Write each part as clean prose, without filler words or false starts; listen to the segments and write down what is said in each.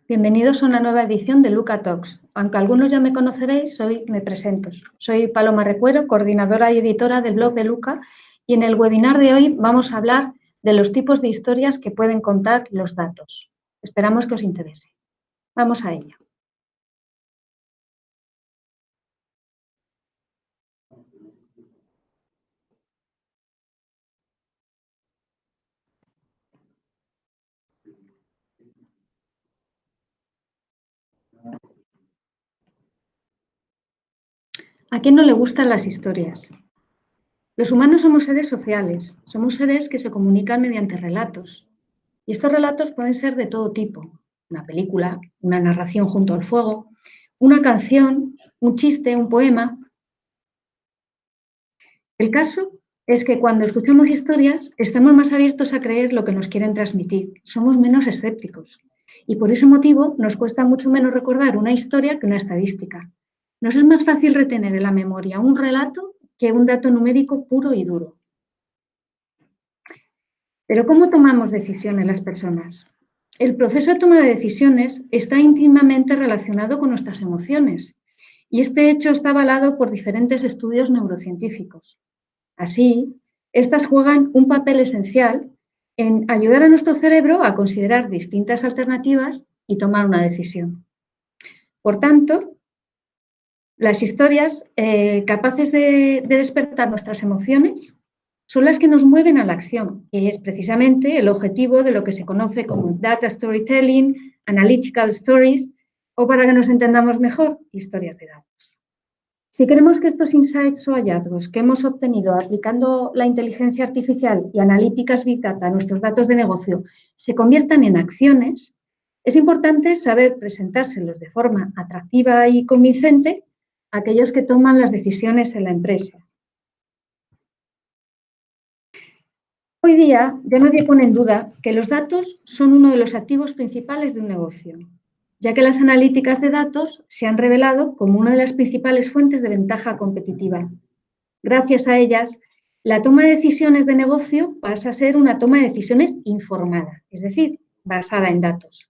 Bienvenidos a una nueva edición de Luca Talks. Aunque algunos ya me conoceréis, hoy me presento. Soy Paloma Recuero, coordinadora y editora del blog de Luca, y en el webinar de hoy vamos a hablar de los tipos de historias que pueden contar los datos. Esperamos que os interese. Vamos a ello. ¿A quién no le gustan las historias? Los humanos somos seres sociales, somos seres que se comunican mediante relatos. Y estos relatos pueden ser de todo tipo. Una película, una narración junto al fuego, una canción, un chiste, un poema. El caso es que cuando escuchamos historias estamos más abiertos a creer lo que nos quieren transmitir, somos menos escépticos y por ese motivo nos cuesta mucho menos recordar una historia que una estadística. Nos es más fácil retener en la memoria un relato que un dato numérico puro y duro. Pero ¿cómo tomamos decisiones las personas? El proceso de toma de decisiones está íntimamente relacionado con nuestras emociones y este hecho está avalado por diferentes estudios neurocientíficos. Así, estas juegan un papel esencial en ayudar a nuestro cerebro a considerar distintas alternativas y tomar una decisión. Por tanto, las historias capaces de despertar nuestras emociones son las que nos mueven a la acción, que es precisamente el objetivo de lo que se conoce como Data Storytelling, Analytical Stories, o para que nos entendamos mejor, historias de datos. Si queremos que estos insights o hallazgos que hemos obtenido aplicando la inteligencia artificial y analíticas Big Data a nuestros datos de negocio se conviertan en acciones, es importante saber presentárselos de forma atractiva y convincente a aquellos que toman las decisiones en la empresa. Hoy día ya nadie pone en duda que los datos son uno de los activos principales de un negocio, ya que las analíticas de datos se han revelado como una de las principales fuentes de ventaja competitiva. Gracias a ellas, la toma de decisiones de negocio pasa a ser una toma de decisiones informada, es decir, basada en datos.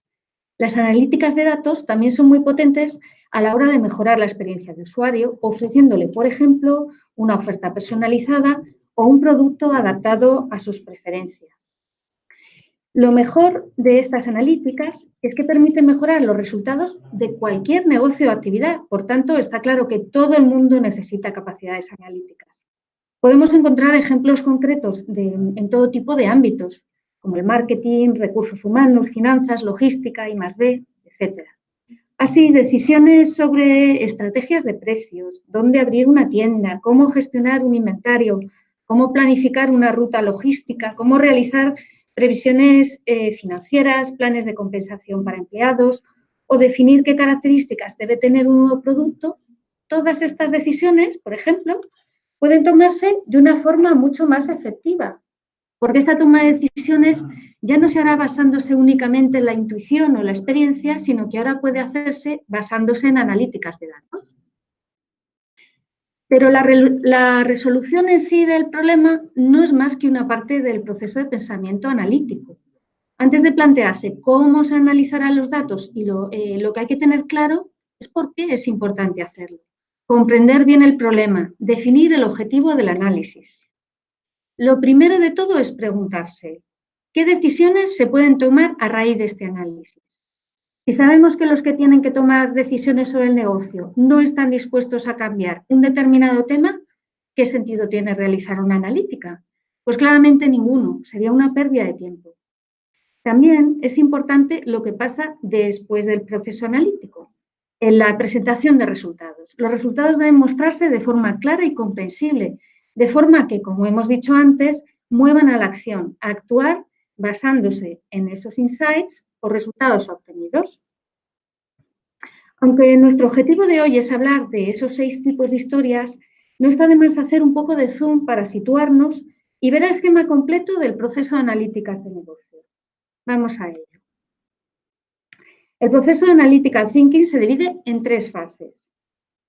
Las analíticas de datos también son muy potentes a la hora de mejorar la experiencia de usuario, ofreciéndole, por ejemplo, una oferta personalizada o un producto adaptado a sus preferencias. Lo mejor de estas analíticas es que permiten mejorar los resultados de cualquier negocio o actividad. Por tanto, está claro que todo el mundo necesita capacidades analíticas. Podemos encontrar ejemplos concretos en todo tipo de ámbitos, como el marketing, recursos humanos, finanzas, logística, I+D, etc. Así, decisiones sobre estrategias de precios, dónde abrir una tienda, cómo gestionar un inventario, cómo planificar una ruta logística, cómo realizar previsiones financieras, planes de compensación para empleados o definir qué características debe tener un nuevo producto. Todas estas decisiones, por ejemplo, pueden tomarse de una forma mucho más efectiva, porque esta toma de decisiones ya no se hará basándose únicamente en la intuición o la experiencia, sino que ahora puede hacerse basándose en analíticas de datos. Pero la resolución en sí del problema no es más que una parte del proceso de pensamiento analítico. Antes de plantearse cómo se analizarán los datos y lo que hay que tener claro es por qué es importante hacerlo. Comprender bien el problema, definir el objetivo del análisis. Lo primero de todo es preguntarse, ¿qué decisiones se pueden tomar a raíz de este análisis? Si sabemos que los que tienen que tomar decisiones sobre el negocio no están dispuestos a cambiar un determinado tema, ¿qué sentido tiene realizar una analítica? Pues claramente ninguno, sería una pérdida de tiempo. También es importante lo que pasa después del proceso analítico, en la presentación de resultados. Los resultados deben mostrarse de forma clara y comprensible, de forma que, como hemos dicho antes, muevan a la acción, a actuar basándose en esos insights o resultados obtenidos. Aunque nuestro objetivo de hoy es hablar de esos 6 tipos de historias, no está de más hacer un poco de zoom para situarnos y ver el esquema completo del proceso de analíticas de negocio. Vamos a ello. El proceso de Analytical Thinking se divide en 3 fases.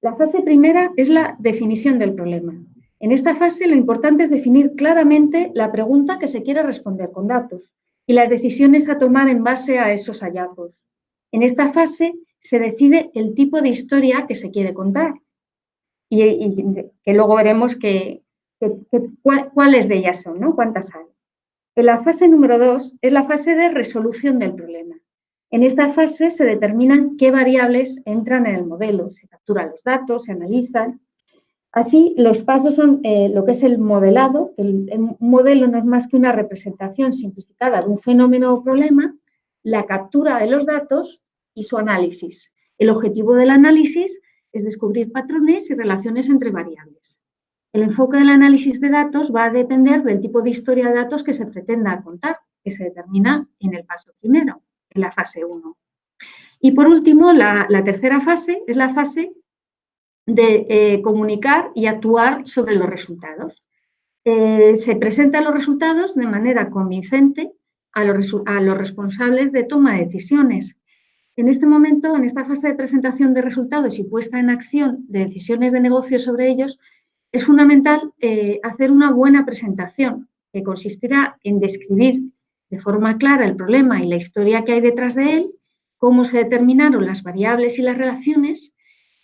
La fase primera es la definición del problema. En esta fase lo importante es definir claramente la pregunta que se quiere responder con datos y las decisiones a tomar en base a esos hallazgos. En esta fase se decide el tipo de historia que se quiere contar y que luego veremos cuáles de ellas son, ¿no? Cuántas hay. En la fase número 2 es la fase de resolución del problema. En esta fase se determinan qué variables entran en el modelo, se capturan los datos, se analizan. Así, los pasos son lo que es el modelado. El modelo no es más que una representación simplificada de un fenómeno o problema, la captura de los datos y su análisis. El objetivo del análisis es descubrir patrones y relaciones entre variables. El enfoque del análisis de datos va a depender del tipo de historia de datos que se pretenda contar, que se determina en el paso primero, en la fase 1. Y por último, la tercera fase es la fase de comunicar y actuar sobre los resultados. Se presentan los resultados de manera convincente a los responsables de toma de decisiones. En este momento, en esta fase de presentación de resultados y puesta en acción de decisiones de negocio sobre ellos, es fundamental hacer una buena presentación, que consistirá en describir de forma clara el problema y la historia que hay detrás de él, cómo se determinaron las variables y las relaciones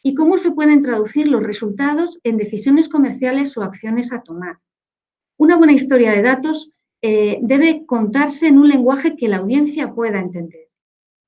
y cómo se pueden traducir los resultados en decisiones comerciales o acciones a tomar. Una buena historia de datos debe contarse en un lenguaje que la audiencia pueda entender,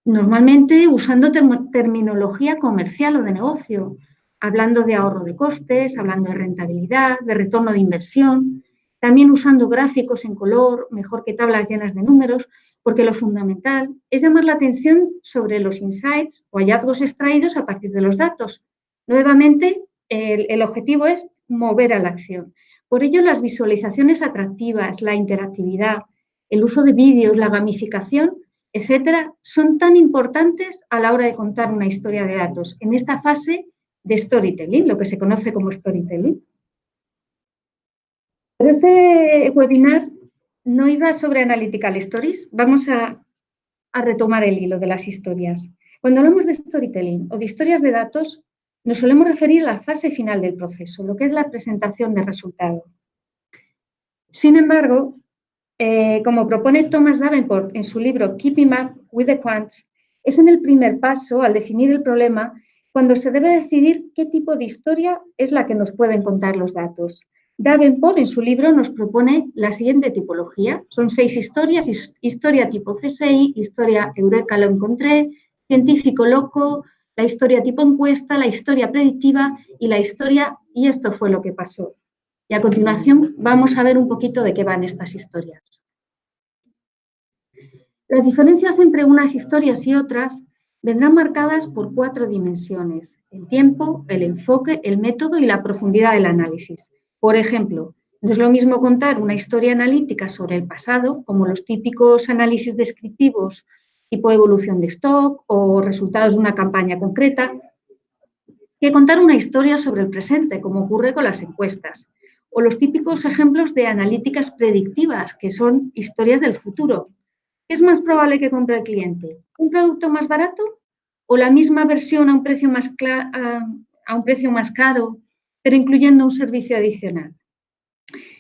normalmente usando terminología comercial o de negocio, hablando de ahorro de costes, hablando de rentabilidad, de retorno de inversión, también usando gráficos en color, mejor que tablas llenas de números, porque lo fundamental es llamar la atención sobre los insights o hallazgos extraídos a partir de los datos. Nuevamente, el objetivo es mover a la acción. Por ello, las visualizaciones atractivas, la interactividad, el uso de vídeos, la gamificación, etcétera, son tan importantes a la hora de contar una historia de datos en esta fase de storytelling, lo que se conoce como storytelling. Pero este webinar no iba sobre Analytical Stories. Vamos a retomar el hilo de las historias. Cuando hablamos de storytelling o de historias de datos, nos solemos referir a la fase final del proceso, lo que es la presentación de resultado. Sin embargo, como propone Thomas Davenport en su libro Keeping Up with the Quants, es en el primer paso, al definir el problema, cuando se debe decidir qué tipo de historia es la que nos pueden contar los datos. Davenport en su libro nos propone la siguiente tipología. Son 6 historias: historia tipo CSI, historia Eureka, lo encontré, científico loco, la historia tipo encuesta, la historia predictiva y la historia y esto fue lo que pasó. Y a continuación vamos a ver un poquito de qué van estas historias. Las diferencias entre unas historias y otras vendrán marcadas por 4 dimensiones: el tiempo, el enfoque, el método y la profundidad del análisis. Por ejemplo, no es lo mismo contar una historia analítica sobre el pasado, como los típicos análisis descriptivos tipo evolución de stock o resultados de una campaña concreta, que contar una historia sobre el presente, como ocurre con las encuestas, o los típicos ejemplos de analíticas predictivas, que son historias del futuro. ¿Qué es más probable que compre el cliente? ¿Un producto más barato o la misma versión a un precio más caro, pero incluyendo un servicio adicional?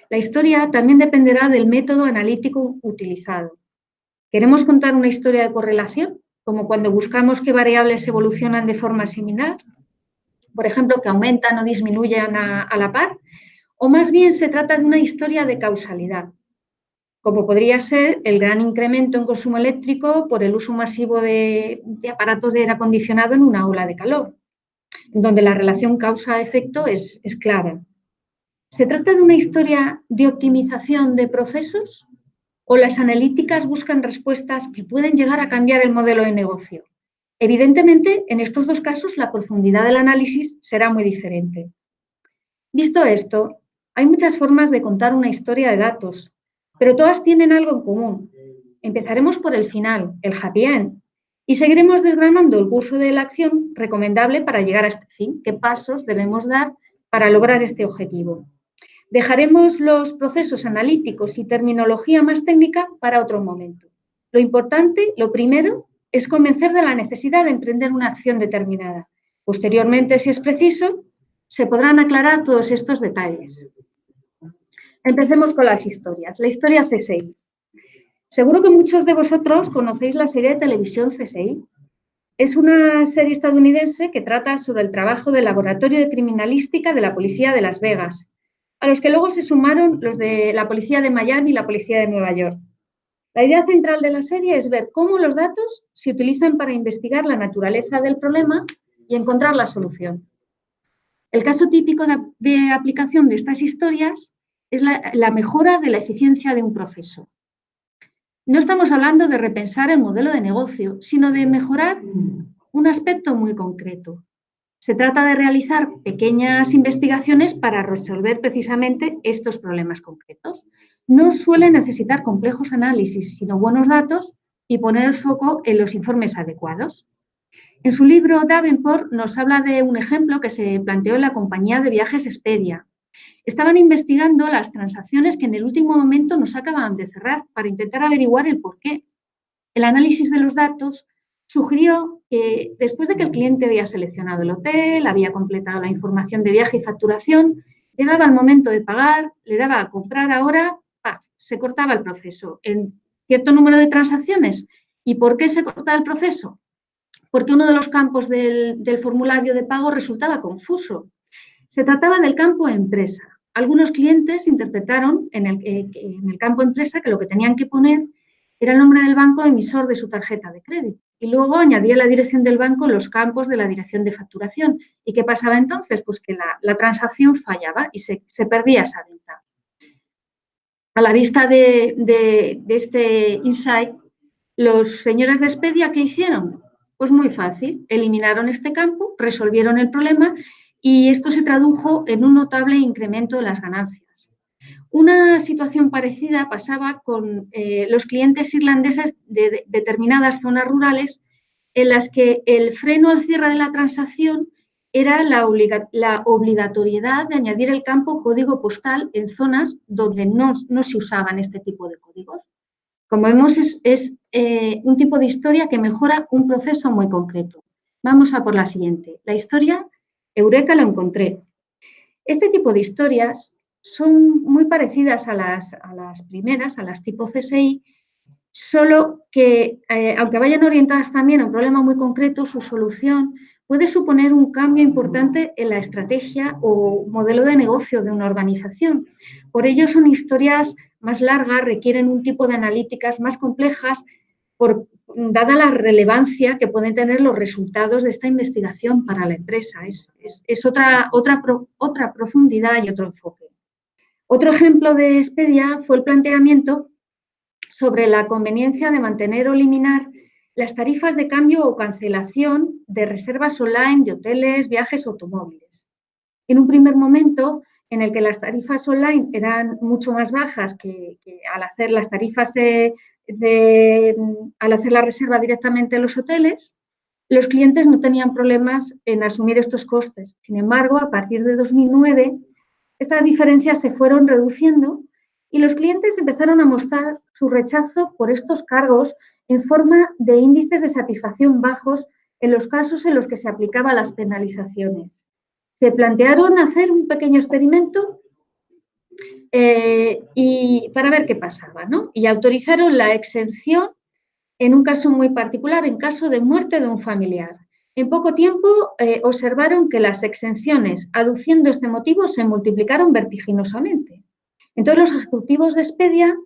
La historia también dependerá del método analítico utilizado. ¿Queremos contar una historia de correlación, como cuando buscamos qué variables evolucionan de forma similar? Por ejemplo, que aumentan o disminuyan a la par, o más bien se trata de una historia de causalidad, como podría ser el gran incremento en consumo eléctrico por el uso masivo de aparatos de aire acondicionado en una ola de calor, donde la relación causa-efecto es clara. ¿Se trata de una historia de optimización de procesos o las analíticas buscan respuestas que pueden llegar a cambiar el modelo de negocio? Evidentemente, en estos 2 casos, la profundidad del análisis será muy diferente. Visto esto, hay muchas formas de contar una historia de datos, pero todas tienen algo en común. Empezaremos por el final, el happy end, y seguiremos desgranando el curso de la acción recomendable para llegar a este fin. ¿Qué pasos debemos dar para lograr este objetivo? Dejaremos los procesos analíticos y terminología más técnica para otro momento. Lo importante, lo primero, es convencer de la necesidad de emprender una acción determinada. Posteriormente, si es preciso, se podrán aclarar todos estos detalles. Empecemos con las historias. La historia CSI. Seguro que muchos de vosotros conocéis la serie de televisión CSI. Es una serie estadounidense que trata sobre el trabajo del Laboratorio de Criminalística de la Policía de Las Vegas, a los que luego se sumaron los de la Policía de Miami y la Policía de Nueva York. La idea central de la serie es ver cómo los datos se utilizan para investigar la naturaleza del problema y encontrar la solución. El caso típico de aplicación de estas historias es la mejora de la eficiencia de un proceso. No estamos hablando de repensar el modelo de negocio, sino de mejorar un aspecto muy concreto. Se trata de realizar pequeñas investigaciones para resolver precisamente estos problemas concretos. No suele necesitar complejos análisis, sino buenos datos y poner el foco en los informes adecuados. En su libro, Davenport nos habla de un ejemplo que se planteó en la compañía de viajes Expedia. Estaban investigando las transacciones que en el último momento no se acababan de cerrar para intentar averiguar el porqué. El análisis de los datos sugirió que después de que el cliente había seleccionado el hotel, había completado la información de viaje y facturación, llegaba el momento de pagar, le daba a comprar ahora, se cortaba el proceso en cierto número de transacciones. ¿Y por qué se cortaba el proceso? Porque uno de los campos del formulario de pago resultaba confuso. Se trataba del campo empresa. Algunos clientes interpretaron en el campo empresa que lo que tenían que poner era el nombre del banco emisor de su tarjeta de crédito. Y luego añadía la dirección del banco en los campos de la dirección de facturación. ¿Y qué pasaba entonces? Pues que la transacción fallaba y se perdía esa venta. A la vista de este insight, los señores de Expedia, ¿qué hicieron? Pues muy fácil, eliminaron este campo, resolvieron el problema y esto se tradujo en un notable incremento de las ganancias. Una situación parecida pasaba con los clientes irlandeses de determinadas zonas rurales en las que el freno al cierre de la transacción era la obligatoriedad de añadir el campo código postal en zonas donde no se usaban este tipo de códigos. Como vemos, es un tipo de historia que mejora un proceso muy concreto. Vamos a por la siguiente. La historia, Eureka, lo encontré. Este tipo de historias son muy parecidas a las primeras, a las tipo CSI, solo que, aunque vayan orientadas también a un problema muy concreto, su solución puede suponer un cambio importante en la estrategia o modelo de negocio de una organización. Por ello, son historias más largas, requieren un tipo de analíticas más complejas, dada la relevancia que pueden tener los resultados de esta investigación para la empresa. Es otra profundidad y otro enfoque. Otro ejemplo de Expedia fue el planteamiento sobre la conveniencia de mantener o eliminar las tarifas de cambio o cancelación de reservas online de hoteles, viajes o automóviles. En un primer momento, en el que las tarifas online eran mucho más bajas que al hacer las tarifas al hacer la reserva directamente en los hoteles, los clientes no tenían problemas en asumir estos costes. Sin embargo, a partir de 2009, estas diferencias se fueron reduciendo y los clientes empezaron a mostrar su rechazo por estos cargos en forma de índices de satisfacción bajos en los casos en los que se aplicaban las penalizaciones. Se plantearon hacer un pequeño experimento y para ver qué pasaba, ¿no? Y autorizaron la exención en un caso muy particular, en caso de muerte de un familiar. En poco tiempo observaron que las exenciones, aduciendo este motivo, se multiplicaron vertiginosamente. Entonces, los ejecutivos de Expedia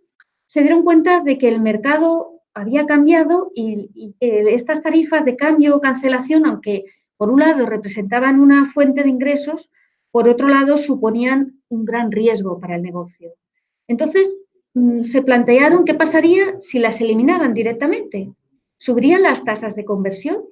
se dieron cuenta de que el mercado había cambiado y estas tarifas de cambio o cancelación, aunque por un lado representaban una fuente de ingresos, por otro lado suponían un gran riesgo para el negocio. Entonces, se plantearon qué pasaría si las eliminaban directamente. ¿Subirían las tasas de conversión?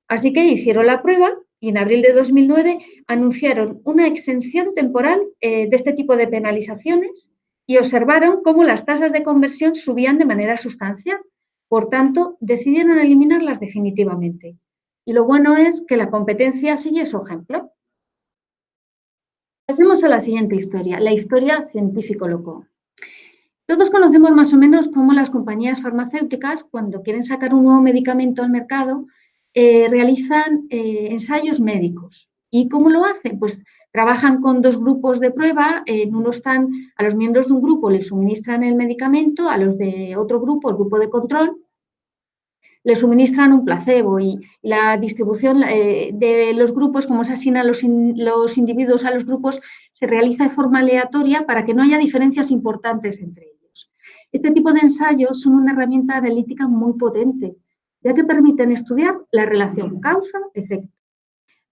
Así que hicieron la prueba y en abril de 2009 anunciaron una exención temporal de este tipo de penalizaciones y observaron cómo las tasas de conversión subían de manera sustancial. Por tanto, decidieron eliminarlas definitivamente. Y lo bueno es que la competencia sigue su ejemplo. Pasemos a la siguiente historia, la historia científico loco. Todos conocemos más o menos cómo las compañías farmacéuticas, cuando quieren sacar un nuevo medicamento al mercado, realizan ensayos médicos. ¿Y cómo lo hacen? Pues trabajan con dos grupos de prueba. En uno están, a los miembros de un grupo les suministran el medicamento, a los de otro grupo, el grupo de control, les suministran un placebo y la distribución de los grupos, cómo se asignan los individuos a los grupos, se realiza de forma aleatoria para que no haya diferencias importantes entre ellos. Este tipo de ensayos son una herramienta analítica muy potente, ya que permiten estudiar la relación causa-efecto.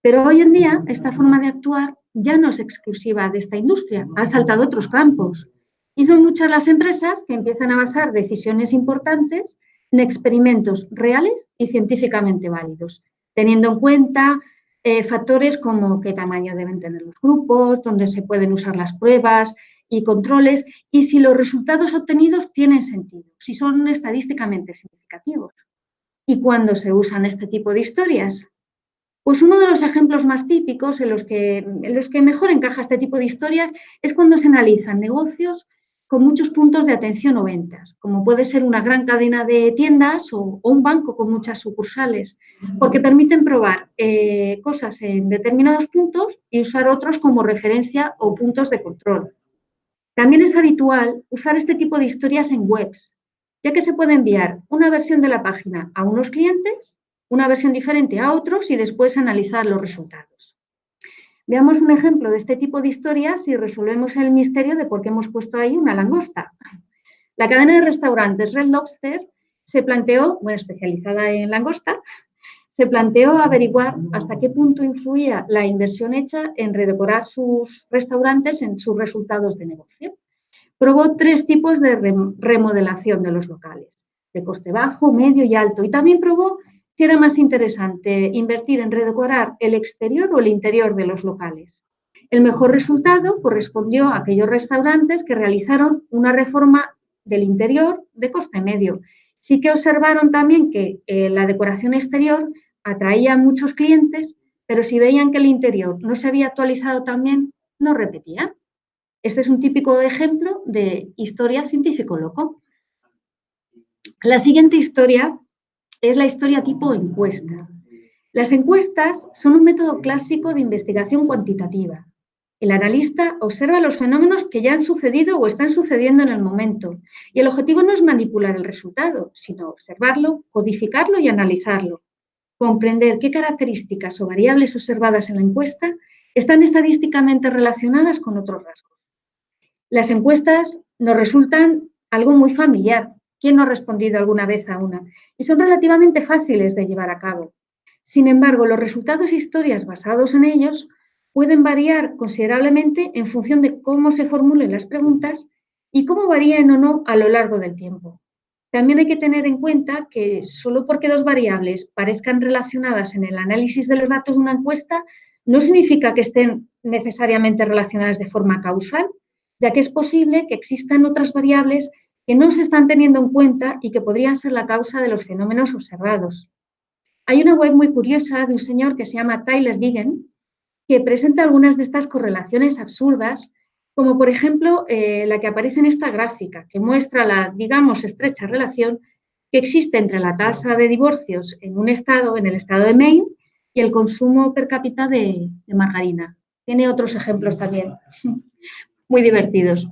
Pero hoy en día esta forma de actuar ya no es exclusiva de esta industria, ha saltado a otros campos. Y son muchas las empresas que empiezan a basar decisiones importantes en experimentos reales y científicamente válidos, teniendo en cuenta factores como qué tamaño deben tener los grupos, dónde se pueden usar las pruebas y controles, y si los resultados obtenidos tienen sentido, si son estadísticamente significativos. ¿Y cuándo se usan este tipo de historias? Pues uno de los ejemplos más típicos en los que mejor encaja este tipo de historias es cuando se analizan negocios con muchos puntos de atención o ventas, como puede ser una gran cadena de tiendas o un banco con muchas sucursales, porque permiten probar cosas en determinados puntos y usar otros como referencia o puntos de control. También es habitual usar este tipo de historias en webs, ya que se puede enviar una versión de la página a unos clientes, una versión diferente a otros y después analizar los resultados. Veamos un ejemplo de este tipo de historias y resolvemos el misterio de por qué hemos puesto ahí una langosta. La cadena de restaurantes Red Lobster se planteó, especializada en langosta, se planteó averiguar hasta qué punto influía la inversión hecha en redecorar sus restaurantes en sus resultados de negocio. Probó 3 tipos de remodelación de los locales, de coste bajo, medio y alto, y también probó si era más interesante invertir en redecorar el exterior o el interior de los locales. El mejor resultado correspondió a aquellos restaurantes que realizaron una reforma del interior de coste medio. Sí que observaron también que la decoración exterior atraía a muchos clientes, pero si veían que el interior no se había actualizado también, no repetían. Este es un típico ejemplo de historia científico loco. La siguiente historia es la historia tipo encuesta. Las encuestas son un método clásico de investigación cuantitativa. El analista observa los fenómenos que ya han sucedido o están sucediendo en el momento, y el objetivo no es manipular el resultado, sino observarlo, codificarlo y analizarlo. Comprender qué características o variables observadas en la encuesta están estadísticamente relacionadas con otros rasgos. Las encuestas nos resultan algo muy familiar. ¿Quién no ha respondido alguna vez a una? Y son relativamente fáciles de llevar a cabo. Sin embargo, los resultados e historias basados en ellos pueden variar considerablemente en función de cómo se formulen las preguntas y cómo varíen o no a lo largo del tiempo. También hay que tener en cuenta que solo porque 2 variables parezcan relacionadas en el análisis de los datos de una encuesta, no significa que estén necesariamente relacionadas de forma causal, ya que es posible que existan otras variables que no se están teniendo en cuenta y que podrían ser la causa de los fenómenos observados. Hay una web muy curiosa de un señor que se llama Tyler Gigen, que presenta algunas de estas correlaciones absurdas, como por ejemplo la que aparece en esta gráfica, que muestra la, digamos, estrecha relación que existe entre la tasa de divorcios en un estado, en el estado de Maine, y el consumo per cápita de margarina. Tiene otros ejemplos también muy divertidos.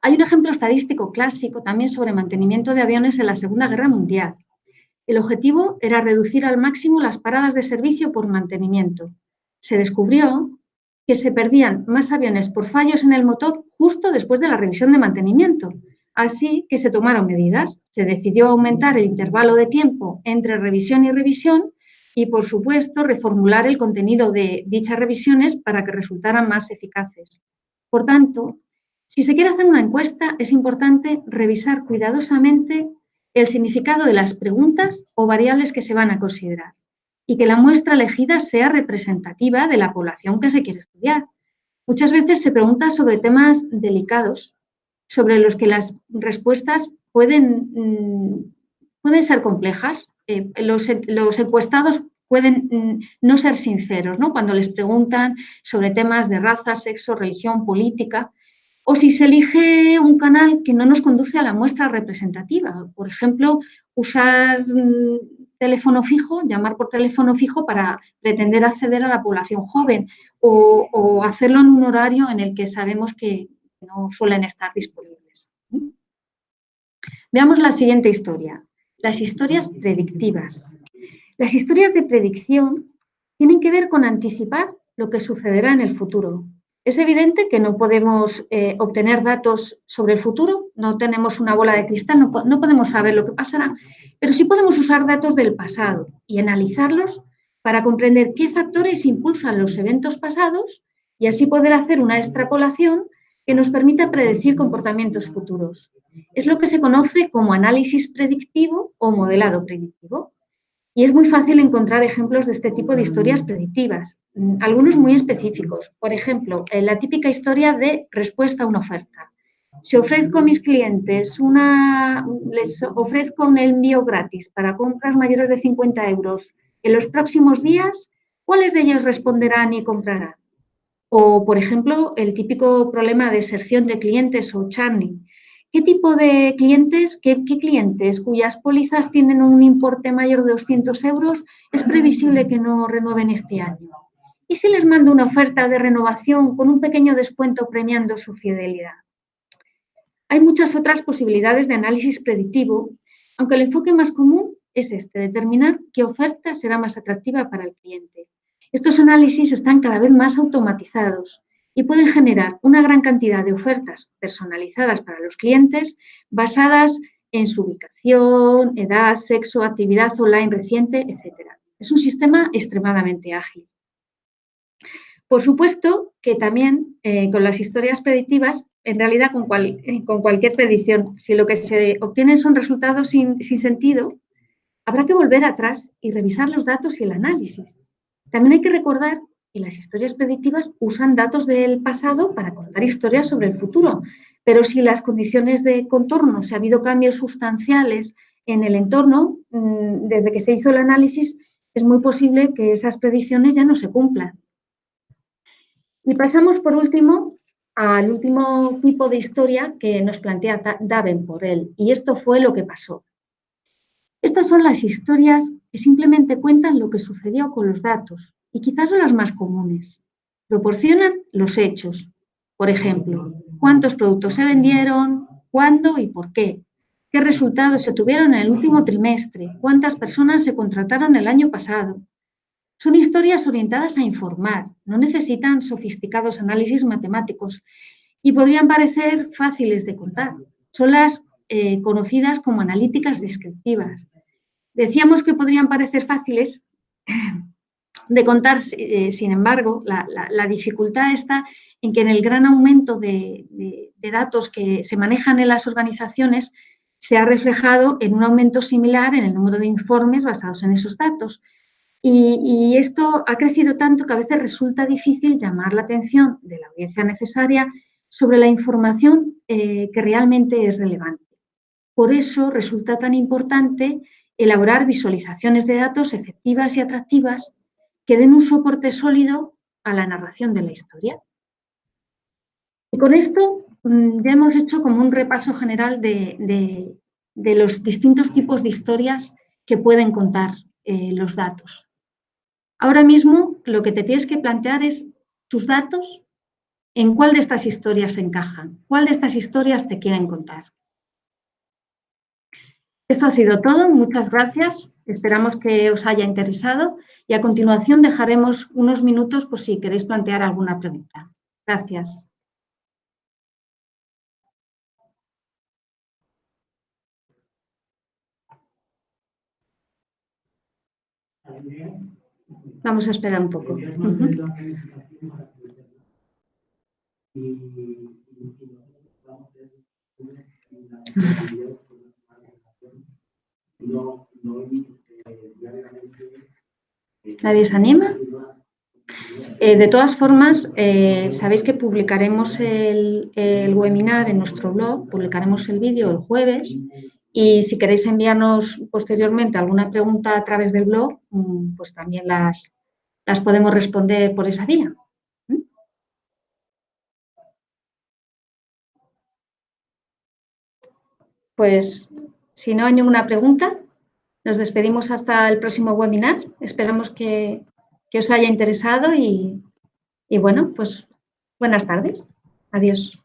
Hay un ejemplo estadístico clásico también sobre mantenimiento de aviones en la Segunda Guerra Mundial. El objetivo era reducir al máximo las paradas de servicio por mantenimiento. Se descubrió que se perdían más aviones por fallos en el motor justo después de la revisión de mantenimiento. Así que se tomaron medidas. Se decidió aumentar el intervalo de tiempo entre revisión y revisión y, por supuesto, reformular el contenido de dichas revisiones para que resultaran más eficaces. Por tanto, si se quiere hacer una encuesta, es importante revisar cuidadosamente el significado de las preguntas o variables que se van a considerar y que la muestra elegida sea representativa de la población que se quiere estudiar. Muchas veces se pregunta sobre temas delicados, sobre los que las respuestas pueden ser complejas. Los encuestados pueden no ser sinceros, ¿no? Cuando les preguntan sobre temas de raza, sexo, religión, política, o si se elige un canal que no nos conduce a la muestra representativa. Por ejemplo, usar teléfono fijo, llamar por teléfono fijo para pretender acceder a la población joven o hacerlo en un horario en el que sabemos que no suelen estar disponibles. Veamos la siguiente historia. las historias predictivas. Las historias de predicción tienen que ver con anticipar lo que sucederá en el futuro. Es evidente que no podemos obtener datos sobre el futuro, no tenemos una bola de cristal, no podemos saber lo que pasará, pero sí podemos usar datos del pasado y analizarlos para comprender qué factores impulsan los eventos pasados y así poder hacer una extrapolación que nos permita predecir comportamientos futuros. Es lo que se conoce como análisis predictivo o modelado predictivo. Y es muy fácil encontrar ejemplos de este tipo de historias predictivas, algunos muy específicos. Por ejemplo, la típica historia de respuesta a una oferta. Si ofrezco a mis clientes les ofrezco un envío gratis para compras mayores de 50 euros en los próximos días, ¿cuáles de ellos responderán y comprarán? O, por ejemplo, el típico problema de deserción de clientes o churning. ¿Qué tipo de clientes, qué clientes cuyas pólizas tienen un importe mayor de 200 euros es previsible que no renueven este año? ¿Y si les mando una oferta de renovación con un pequeño descuento premiando su fidelidad? Hay muchas otras posibilidades de análisis predictivo, aunque el enfoque más común es determinar qué oferta será más atractiva para el cliente. Estos análisis están cada vez más automatizados y pueden generar una gran cantidad de ofertas personalizadas para los clientes basadas en su ubicación, edad, sexo, actividad online reciente, etc. Es un sistema extremadamente ágil. Por supuesto que también con las historias predictivas, en realidad con cualquier predicción, si lo que se obtiene son resultados sin sentido, habrá que volver atrás y revisar los datos y el análisis. También hay que recordar que las historias predictivas usan datos del pasado para contar historias sobre el futuro, pero si las condiciones de contorno, si ha habido cambios sustanciales en el entorno, desde que se hizo el análisis, es muy posible que esas predicciones ya no se cumplan. Y pasamos, por último, al último tipo de historia que nos plantea Davenport, y esto fue lo que pasó. Estas son las historias que simplemente cuentan lo que sucedió con los datos y quizás son las más comunes. Proporcionan los hechos. Por ejemplo, cuántos productos se vendieron, cuándo y por qué. ¿Qué resultados se tuvieron en el último trimestre? ¿Cuántas personas se contrataron el año pasado? Son historias orientadas a informar, no necesitan sofisticados análisis matemáticos y podrían parecer fáciles de contar. Son las conocidas como analíticas descriptivas. Decíamos que podrían parecer fáciles de contar, sin embargo, la dificultad está en que en el gran aumento de datos que se manejan en las organizaciones se ha reflejado en un aumento similar en el número de informes basados en esos datos. Y esto ha crecido tanto que a veces resulta difícil llamar la atención de la audiencia necesaria sobre la información que realmente es relevante. Por eso resulta tan importante elaborar visualizaciones de datos efectivas y atractivas que den un soporte sólido a la narración de la historia. Y con esto ya hemos hecho como un repaso general de los distintos tipos de historias que pueden contar los datos. Ahora mismo lo que te tienes que plantear es tus datos, en cuál de estas historias encajan, cuál de estas historias te quieren contar. Eso ha sido todo, muchas gracias, esperamos que os haya interesado y a continuación dejaremos unos minutos por si queréis plantear alguna pregunta. Gracias. Vamos a esperar un poco. ¿Nadie se anima? De todas formas, sabéis que publicaremos el webinar en nuestro blog, publicaremos el vídeo el jueves y si queréis enviarnos posteriormente alguna pregunta a través del blog, pues también las podemos responder por esa vía. Pues si no hay ninguna pregunta, nos despedimos hasta el próximo webinar. Esperamos que os haya interesado y bueno, pues buenas tardes. Adiós.